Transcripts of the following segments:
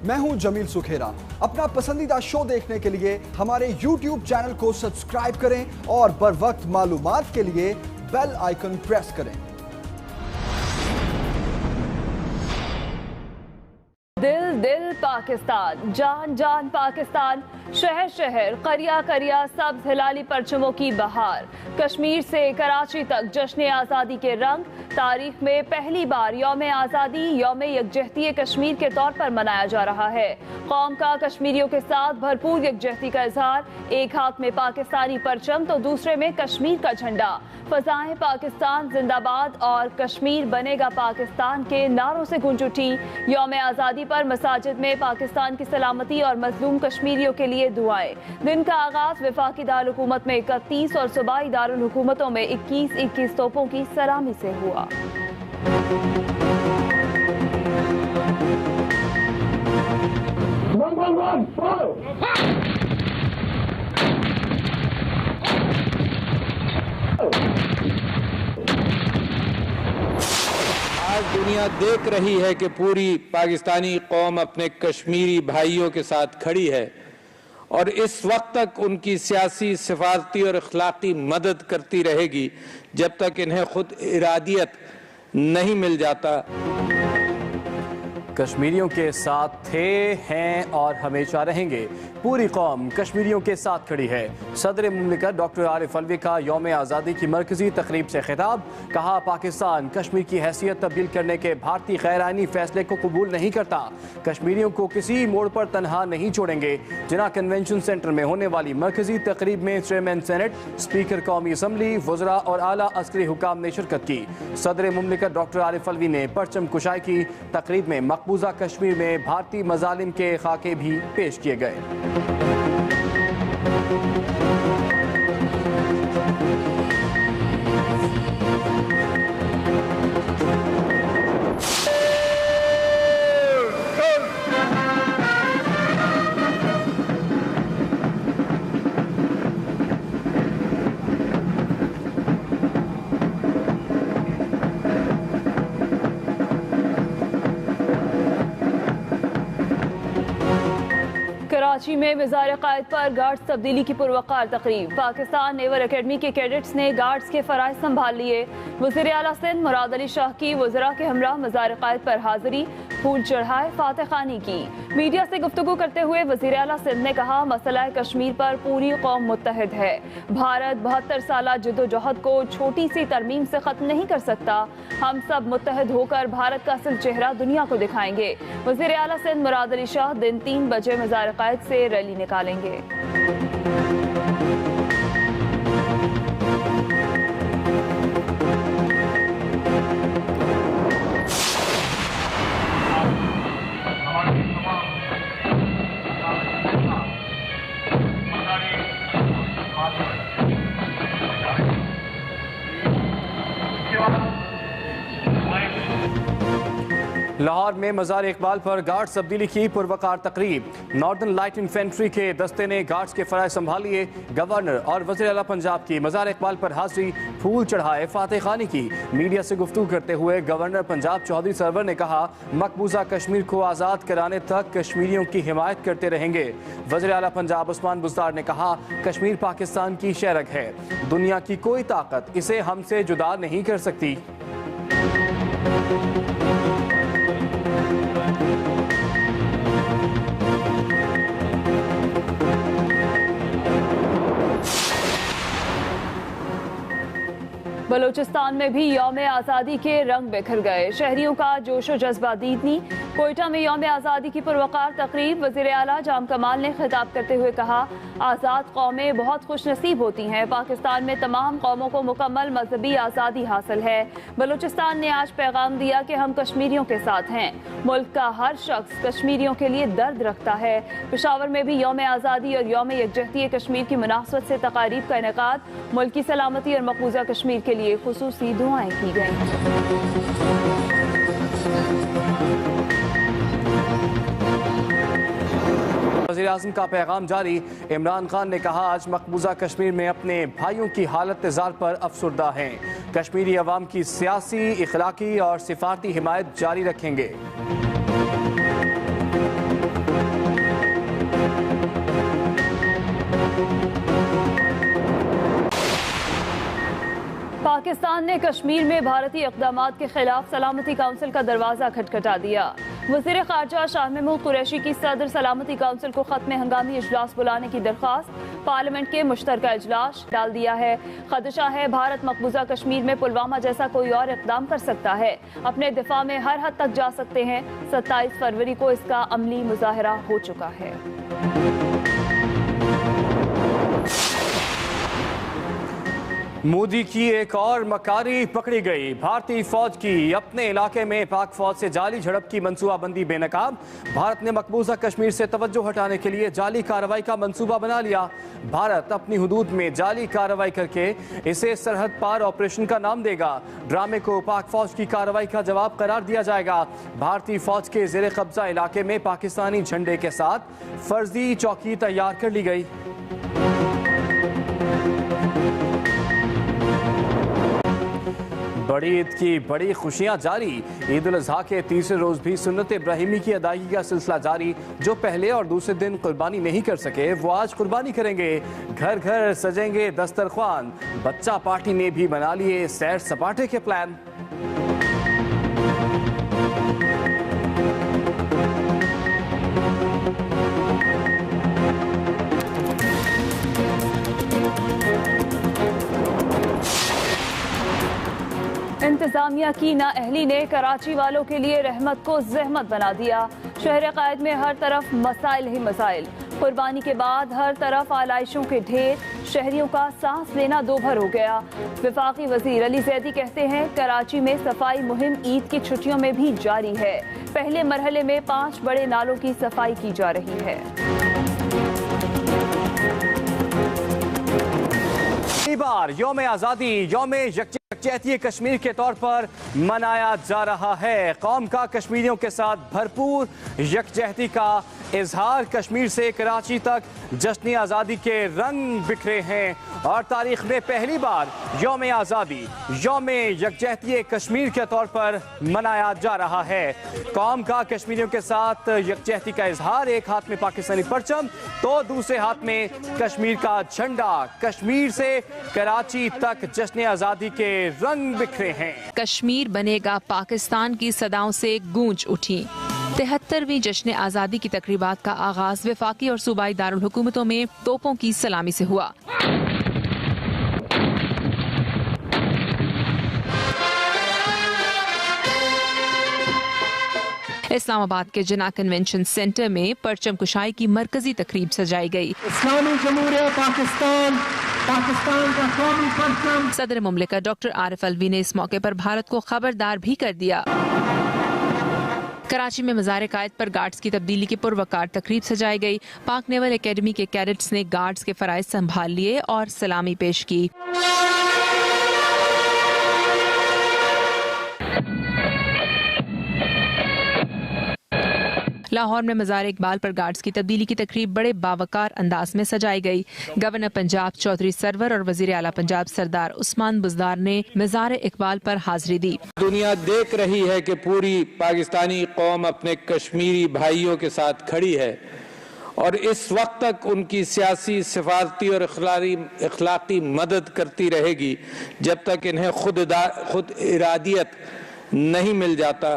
मैं हूं जमील सुखेरा। अपना पसंदीदा शो देखने के लिए हमारे YouTube चैनल को सब्सक्राइब करें और बर वक्त मालूमात के लिए बेल आइकन प्रेस करें। दिल दिल पाकिस्तान, जान जान पाकिस्तान, शहर शहर, करिया करिया, सब हिलाली परचमों की बहार। कश्मीर से कराची तक जश्न आज़ादी के रंग। तारीख में पहली बार यौम आज़ादी यौम यकजहती कश्मीर के तौर पर मनाया जा रहा है। कौम का कश्मीरियों के साथ भरपूर यकजहती का इजहार। एक हाथ में पाकिस्तानी परचम तो दूसरे में कश्मीर का झंडा। फजाएं पाकिस्तान जिंदाबाद और कश्मीर बनेगा पाकिस्तान के नारों से गूंज उठी। यौम आज़ादी पर मसाजिद में पाकिस्तान की सलामती और मजलूम कश्मीरियों के लिए दुआएं। दिन का आगाज वफाकी दारुल हुकूमत में 31 और सूबाई दारुल हुकूमतों में 21-21 तोपों की सलामी से हुआ। आज दुनिया देख रही है कि पूरी पाकिस्तानी कौम अपने कश्मीरी भाइयों के साथ खड़ी है और इस वक्त तक उनकी सियासी, सिफारती और अखलाकी मदद करती रहेगी जब तक इन्हें खुद इरादियत नहीं मिल जाता। कश्मीरियों के साथ थे, हैं और हमेशा रहेंगे। पूरी कौम कश्मीरियों के साथ खड़ी है। सदर मुमलिकत डॉक्टर आरिफ अलवी का यौम आज़ादी की मरकजी तकरीब से खिताब। कहा, पाकिस्तान कश्मीर की हैसियत तब्दील करने के भारतीय गैर आईनी फैसले को कबूल नहीं करता। कश्मीरियों को किसी मोड़ पर तनहा नहीं छोड़ेंगे। जिना कन्वेंशन सेंटर में होने वाली मरकजी तकरीब में चेयरमैन सेनेट, स्पीकर कौमी असम्बली, वज़रा और आला अस्करी हुकाम ने शिरकत की। सदर मुमलिकत डॉक्टर आरिफ अलवी ने परचम कुशाई की। तकरीब में मकबूजा कश्मीर में भारतीय मजालिम के खाके भी पेश किए गए। कराची में वज़ार क़ायद पर गार्ड्स तब्दीली की पुरवकार तकरीब। पाकिस्तान नेवल अकेडमी के कैडेट्स ने गार्ड्स के फ़राइज़ संभाल लिए। वज़ीर आला सिंध मुराद अली शाह की वज़रा के हमरा वज़ार क़ायद पर हाज़िरी, फूल चढ़ाए, फातह खानी की। मीडिया से गुफ्तगू करते हुए वज़ीर आला सिंध ने कहा, मसला कश्मीर पर पूरी कौम मुत्तहिद है। भारत 72 साला जद्दोजहद को छोटी सी तरमीम से ख़त्म नहीं कर सकता। हम सब मुत्तहिद होकर भारत का असल चेहरा दुनिया को दिखाएंगे। वज़ीर आला सिंध मुराद अली शाह दिन 3 बजे वज़ार क़ायद से रैली निकालेंगे। लाहौर में मज़ार इकबाल पर गार्ड्स तब्दीली की पुरवकार तकरीब। नॉर्दर्न लाइट इन्फेंट्री के दस्ते ने गार्ड्स के फ़राइज़ संभालिए। गवर्नर और वज़ीर आला पंजाब की मज़ार इकबाल पर हाज़िरी, फूल चढ़ाए, फातह खानी की। मीडिया से गुफ्तगू करते हुए गवर्नर पंजाब चौधरी सरवर ने कहा, मकबूजा कश्मीर को आज़ाद कराने तक कश्मीरियों की हिमायत करते रहेंगे। वज़ीर आला पंजाब उस्मान बुज़दार ने कहा, कश्मीर पाकिस्तान की शहरग है। दुनिया की कोई ताकत इसे हमसे जुदा नहीं कर सकती। बलूचिस्तान में भी यौम आज़ादी के रंग बिखर गए। शहरियों का जोश व जज्बा दीदनी। कोयटा में यौम आज़ादी की पुरवकार तकरीब। वज़ीर आला जाम कमाल ने खिताब करते हुए कहा, आज़ाद कौमें बहुत खुश नसीब होती हैं। पाकिस्तान में तमाम कौमों को मुकम्मल मजहबी आज़ादी हासिल है। बलूचिस्तान ने आज पैगाम दिया कि हम कश्मीरियों के साथ हैं। मुल्क का हर शख्स कश्मीरियों के लिए दर्द रखता है। पेशावर में भी यौम आज़ादी और यौम यकजहती कश्मीर की मुनासबत से तकारीब का इनेकाद। मुल्क की सलामती और मकबूजा कश्मीर के लिए खुसूसी दुआएं की गई। वज़ीर आज़म का पैगाम जारी। इमरान खान ने कहा, आज मकबूजा कश्मीर में अपने भाइयों की हालत ज़ार पर अफसुर्दा हैं। कश्मीरी अवाम की सियासी, इखलाकी और सिफारती हिमायत जारी रखेंगे। पाकिस्तान ने कश्मीर में भारतीय इक़दामात के खिलाफ सलामती काउंसिल का दरवाजा खटखटा दिया। वज़ीर ख़ारजा शाह महमूद कुरैशी की सदर सलामती काउंसिल को ख़त्म हंगामी इजलास बुलाने की दरख्वास्त पार्लियामेंट के मुश्तरका इजलास डाल दिया है। खदशा है भारत मकबूजा कश्मीर में पुलवामा जैसा कोई और इक़दाम कर सकता है, अपने दिफा में हर हद तक जा सकते हैं। 27 फरवरी को इसका अमली मुजाहरा हो चुका है। मोदी की एक और मकारी पकड़ी गई। भारतीय फौज की अपने इलाके में पाक फौज से जाली झड़प की मंसूबाबंदी बेनकाब। भारत ने मकबूजा कश्मीर से तवज्जो हटाने के लिए जाली कार्रवाई का मंसूबा बना लिया। भारत अपनी हुदूद में जाली कार्रवाई करके इसे सरहद पार ऑपरेशन का नाम देगा। ड्रामे को पाक फौज की कार्रवाई का जवाब करार दिया जाएगा। भारतीय फौज के जेर कब्जा इलाके में पाकिस्तानी झंडे के साथ फर्जी चौकी तैयार कर ली गई। बड़ी ईद की बड़ी खुशियां जारी। ईद उल अजहा के तीसरे रोज भी सुन्नत इब्राहिमी की अदायगी का सिलसिला जारी। जो पहले और दूसरे दिन कुर्बानी नहीं कर सके वो आज कुर्बानी करेंगे। घर घर सजेंगे दस्तरख्वान। बच्चा पार्टी ने भी बना लिए सैर सपाटे के प्लान। इंतजामिया की नाअहली ने कराची वालों के लिए रहमत को जहमत बना दिया। शहर कायद में हर तरफ मसाइल ही मसाइल। कुर्बानी के बाद हर तरफ आलाइशों के ढेर। शहरियों का सांस लेना दोभर हो गया। वफाकी वजीर अली जैदी कहते हैं कराची में सफाई मुहिम ईद की छुट्टियों में भी जारी है। पहले मरहले में 5 बड़े नालों की सफाई की जा रही है। बार यौम आज़ादी यौम यकजहती कश्मीर के तौर पर मनाया जा रहा है। कौम का कश्मीरियों के साथ भरपूर यकजहती का इजहार। कश्मीर से कराची तक जश्न आज़ादी के रंग बिखरे हैं और तारीख में पहली बार यौम आज़ादी यौम यकजहती कश्मीर के तौर पर मनाया जा रहा है। कौम का कश्मीरियों के साथ यकजहती का इजहार। एक हाथ में पाकिस्तानी परचम तो दूसरे हाथ में कश्मीर का झंडा। कश्मीर से कराची तक जश्न आज़ादी के रंग बिखरे हैं। कश्मीर बनेगा पाकिस्तान की सदाओं से गूंज उठी। 73वीं जश्न आज़ादी की तकरीबात का आगाज वफाकी और सूबाई दारुल हुकूमतों में तोपों की सलामी से हुआ। इस्लामाबाद के जिना कन्वेंशन सेंटर में परचम कुशाई की मरकजी तकरीब सजाई गई। इस्लामी जमहूरियत पाकिस्तान, पाकिस्तान का कौमी परचम। सदर मुमलिकत डॉक्टर आरिफ अलवी ने इस मौके पर भारत को खबरदार भी कर दिया। कराची में मज़ार कायद पर गार्ड्स की तब्दीली की पुरवकार तकरीब सजाई गई। पाक नेवल एकेडमी के कैडेट्स ने गार्ड्स के फराइज संभाल लिए और सलामी पेश की। लाहौर में मज़ार इकबाल पर गार्ड्स की तब्दीली की तकरीब बड़े बावकार अंदाज में सजाई गई। गवर्नर पंजाब चौधरी सरवर और वजीर आला पंजाब सरदार उस्मान बुज़दार ने मज़ार इकबाल पर हाजिरी दी। दुनिया देख रही है कि पूरी पाकिस्तानी कौम अपने कश्मीरी भाइयों के साथ खड़ी है और इस वक्त तक उनकी सियासी, सिफारती और इखलाकी मदद करती रहेगी जब तक इन्हें खुद इरादियत नहीं मिल जाता।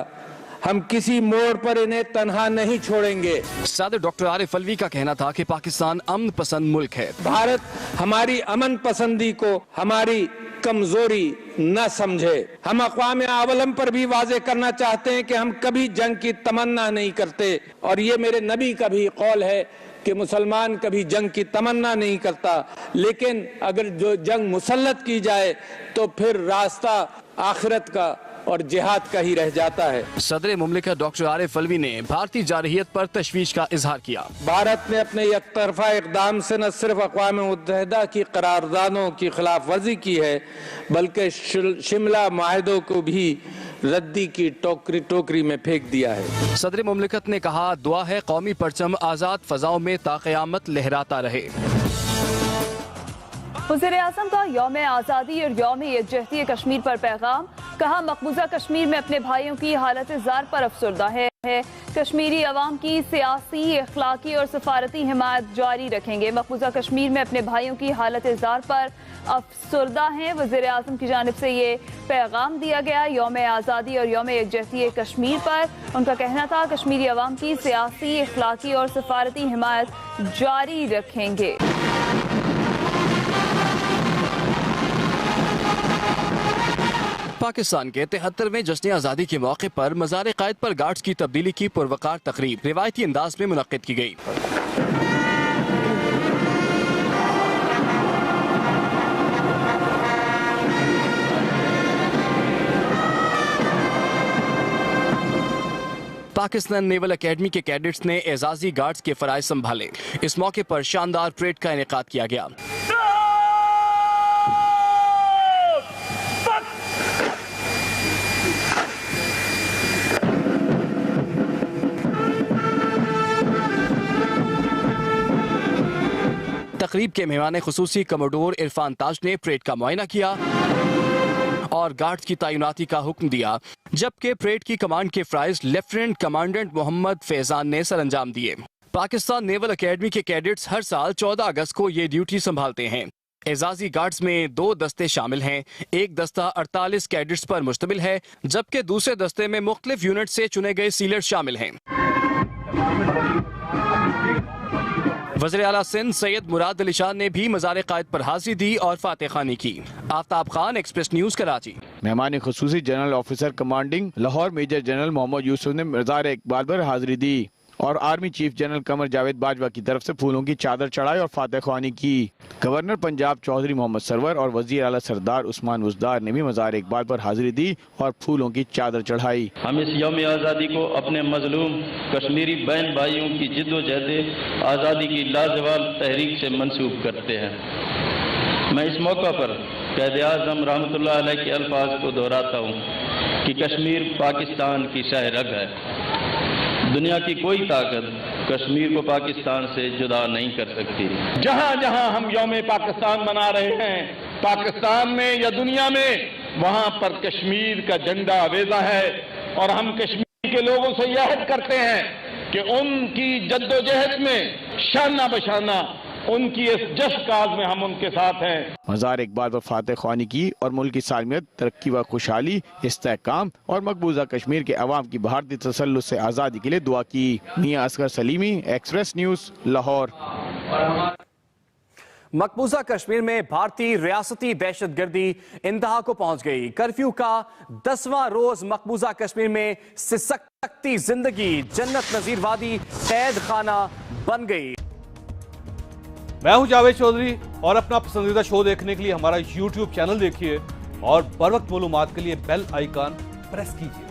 हम किसी मोड़ पर इन्हें तन्हा नहीं छोड़ेंगे। सदर डॉक्टर आरिफ अलवी का कहना था कि पाकिस्तान अमन पसंद मुल्क है। भारत हमारी अमन पसंदी को हमारी कमजोरी न समझे। हम अक़वाम आलम पर भी वाज़ेह करना चाहते हैं कि हम कभी जंग की तमन्ना नहीं करते और ये मेरे नबी का भी कौल है कि मुसलमान कभी जंग की तमन्ना नहीं करता, लेकिन अगर जो जंग मुसल्लत की जाए तो फिर रास्ता आखिरत का और जिहाद का ही रह जाता है। सदर मुमलिकत डॉक्टर आरिफ अलवी ने भारतीय जारहियत पर तशवीश का इजहार किया। भारत ने अपने एकतरफा इकदाम से न सिर्फ अक़वाम मुत्तहिदा की करारदादों की खिलाफ वर्जी की है बल्कि शिमला माहिदों को भी रद्दी की टोकरी में फेंक दिया है। सदर मुमलिकत ने कहा, दुआ है कौमी परचम आज़ाद फ़ज़ाओं में ताक़यामत लहराता रहे। वज़ीर आज़म का यौम आज़ादी और यौम यकजहती कश्मीर पर पैगाम। कहा, मकबूजा कश्मीर में अपने भाइयों की हालत ज़ार पर अफसरदा है। है। कश्मीरी अवाम की सियासी, अखलाकी और सफारती हिमायत जारी रखेंगे। मकबूजा कश्मीर में अपने भाइयों की हालत इज़्ज़ार पर अफसरदा हैं। वज़ीर आज़म की जानिब से ये पैगाम दिया गया यौम आज़ादी और यौम यकजहती कश्मीर पर। उनका कहना था कश्मीरी अवाम की सियासी, अखलाकी और सफारती हिमायत जारी रखेंगे। पाकिस्तान के 73वें जश्न आज़ादी के मौके पर मज़ार क़ायद पर गार्ड्स की तब्दीली की पुरवकार तकरीब रिवायती अंदाज में मुनक्किद की गई। पाकिस्तान नेवल एकेडमी के कैडेट्स ने एजाजी गार्ड्स के फराइज संभाले। इस मौके पर शानदार परेड का इनेकाद किया गया। तकरीब के मेहमान खुसूसी कमोडोर इरफान ताज ने परेड का मुआयना किया और गार्ड्स की तैनाती का हुक्म दिया, जबकि परेड की कमांड के फ्राइज लेफ्टिनेंट कमांडेंट मोहम्मद फैजान ने सरअंजाम दिए। पाकिस्तान नेवल एकेडमी के कैडेट्स हर साल 14 अगस्त को ये ड्यूटी संभालते हैं। एजाजी गार्ड्स में 2 दस्ते शामिल हैं। एक दस्ता 48 कैडेट्स पर मुश्तमिल है, जबकि दूसरे दस्ते में मुख्तलिफ यूनिट से चुने गए सीलर्स शामिल हैं। वज़ीर आला सिंध सैयद मुराद अली शाह ने भी मज़ार क़ायद पर हाजिरी दी और फातह खानी की। Aftab Khan, Express News, Karachi. मेहमान खुसूसी general officer commanding Lahore major general Mohammad Yusuf ने मज़ार इकबाल पर हाजिरी दी और army chief general Qamar Javed Bajwa की तरफ से फूलों की चादर चढ़ाई और फातह ख्वानी की। गवर्नर पंजाब चौधरी मोहम्मद सरवर और वजीर आला सरदार उस्मान बुज़दार ने भी मज़ार इकबाल पर हाजिरी दी और फूलों की चादर चढ़ाई। हम इस यौम आज़ादी को अपने मजलूम कश्मीरी बहन भाइयों की जिद्दोजहद आज़ादी की लाजवाब तहरीक से मंसूब करते हैं। मैं इस मौका पर क़ायद आज़म रहमतुल्लाह अलैह के अल्फाज को दोहराता हूँ कि कश्मीर पाकिस्तान की शहरग है। दुनिया की कोई ताकत कश्मीर को पाकिस्तान से जुदा नहीं कर सकती। जहाँ जहाँ हम यौम पाकिस्तान मना रहे हैं, पाकिस्तान में या दुनिया में, वहाँ पर कश्मीर का झंडा आवेजा है और हम कश्मीर के लोगों से यह अहद करते हैं कि उनकी जद्दोजहद में शाना बशाना उनकी इस जश्न काज में हम उनके साथ हैं। मज़ार इकबाल पर फातह ख्वानी की और मुल्क की सालमियत, तरक्की व खुशहाली, इस्तेहकाम और मकबूजा कश्मीर के अवाम की भारतीय तसल्लुत से आज़ादी के लिए दुआ की। Mian Asghar Salimi, Express News, Lahore. मकबूजा कश्मीर में भारतीय रियासती दहशतगर्दी इंतहा को पहुंच गई। कर्फ्यू का 10वां रोज मकबूजा कश्मीर में सिसकती जिंदगी जन्नत नजीर वादी कैद खाना बन गई। मैं हूं जावेद चौधरी और अपना पसंदीदा शो देखने के लिए हमारा YouTube चैनल देखिए और बर वक्त मालूमात के लिए बेल आइकन प्रेस कीजिए।